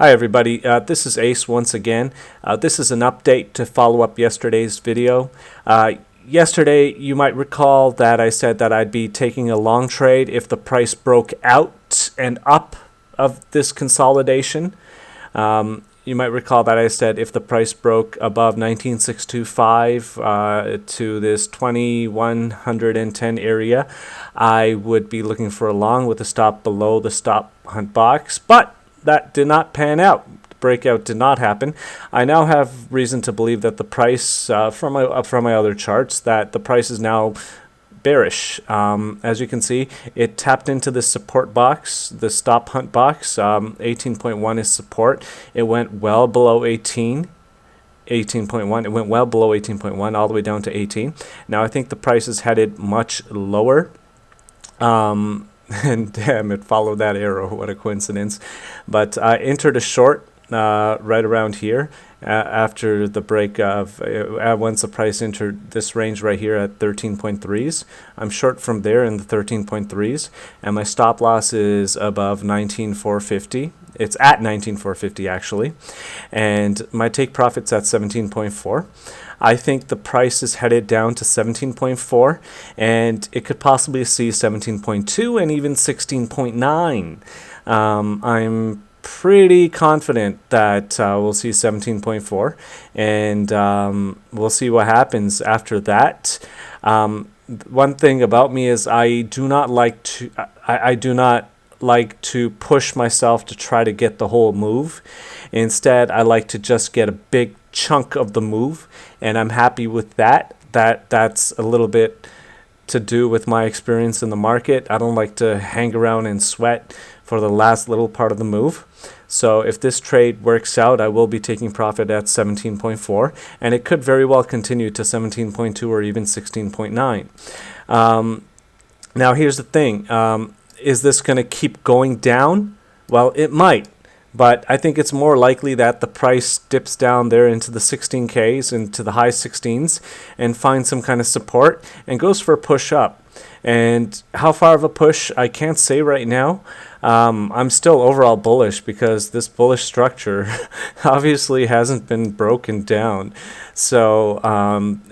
Hi everybody, this is Ace once again. This is an update to follow up yesterday's video. Yesterday you might recall that I said that I'd be taking a long trade if the price broke out and up of this consolidation. You might recall that I said if the price broke above 19625 to this 2110 area, I would be looking for a long with a stop below the stop hunt box, but that did not pan out. The breakout did not happen. I now have reason to believe that the price, from my other charts, that the price is now bearish. As you can see, it tapped into the support box, the stop hunt box. 18.1 is support. It went well below 18.1. It went well below 18.1 all the way down to 18. Now I think the price is headed much lower. And damn, it followed that arrow. What a coincidence. But I entered a short right around here after the break of once the price entered this range right here at 13.3s. I'm short from there in the 13.3s, and my stop loss is above 19,450. It's at 19,450 actually, and my take profit's at 17.4. I think the price is headed down to 17.4, and it could possibly see 17.2 and even 16.9. I'm pretty confident that we'll see 17.4, and we'll see what happens after that. One thing about me is I do not like to push myself to try to get the whole move. Instead, I like to just get a big chunk of the move, and I'm happy with that. That's a little bit to do with my experience in the market. I don't like to hang around and sweat for the last little part of the move. So if this trade works out, I will be taking profit at 17.4, and it could very well continue to 17.2 or even 16.9. Now here's the thing. Is this going to keep going down? Well, it might. But I think it's more likely that the price dips down there into the 16Ks, into the high 16s, and finds some kind of support and goes for a push up. And how far of a push, I can't say right now. I'm still overall bullish because this bullish structure obviously hasn't been broken down. So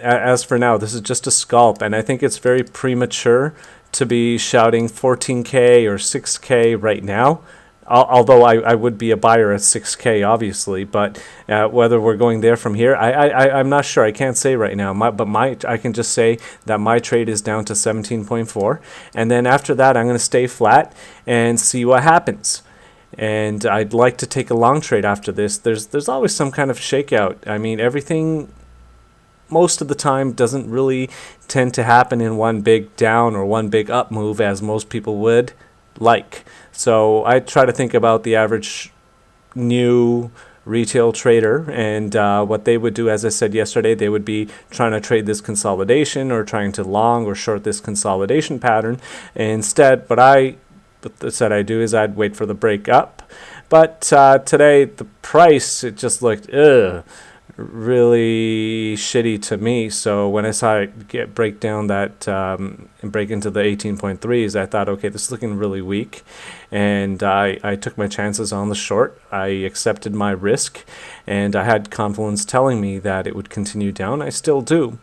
as for now, this is just a scalp, and I think it's very premature to be shouting 14K or 6K right now. Although I would be a buyer at 6K, obviously, but whether we're going there from here, I'm not sure. I can't say right now. I can just say that my trade is down to 17.4, and then after that, I'm going to stay flat and see what happens. And I'd like to take a long trade after this. There's always some kind of shakeout. I mean, everything most of the time doesn't really tend to happen in one big down or one big up move as most people would like. So I try to think about the average new retail trader and what they would do. As I said yesterday, they would be trying to trade this consolidation or trying to long or short this consolidation pattern. Instead, what I said I do is I'd wait for the break up. But today, the price, it just looked really shitty to me. So when I saw it break down that and break into the 18.3s, I thought, okay, this is looking really weak, and I took my chances on the short. I accepted my risk, and I had confidence telling me that it would continue down. I still do,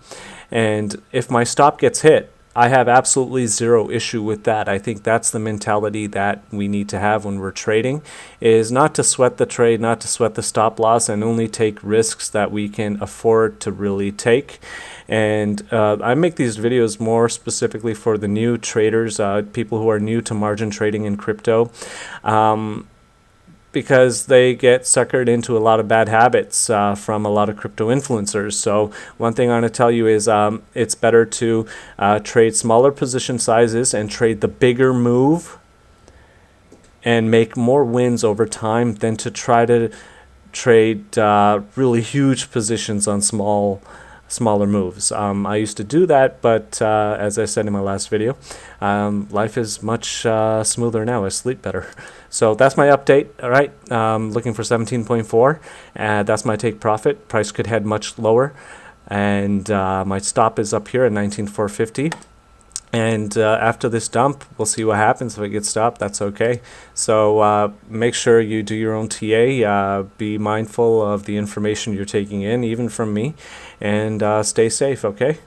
and if my stop gets hit, I have absolutely zero issue with that. I think that's the mentality that we need to have when we're trading, is not to sweat the trade, not to sweat the stop loss, and only take risks that we can afford to really take. And I make these videos more specifically for the new traders, people who are new to margin trading in crypto, because they get suckered into a lot of bad habits from a lot of crypto influencers. So one thing I'm going to tell you is it's better to trade smaller position sizes and trade the bigger move and make more wins over time than to try to trade really huge positions on smaller moves. I used to do that, but as I said in my last video, life is much smoother now. I sleep better. So that's my update. All right, looking for 17.4. That's my take profit. Price could head much lower, and my stop is up here at 19,450. And after this dump, we'll see what happens. If it gets stopped, that's okay. So make sure you do your own TA. Be mindful of the information you're taking in, even from me, and stay safe, okay?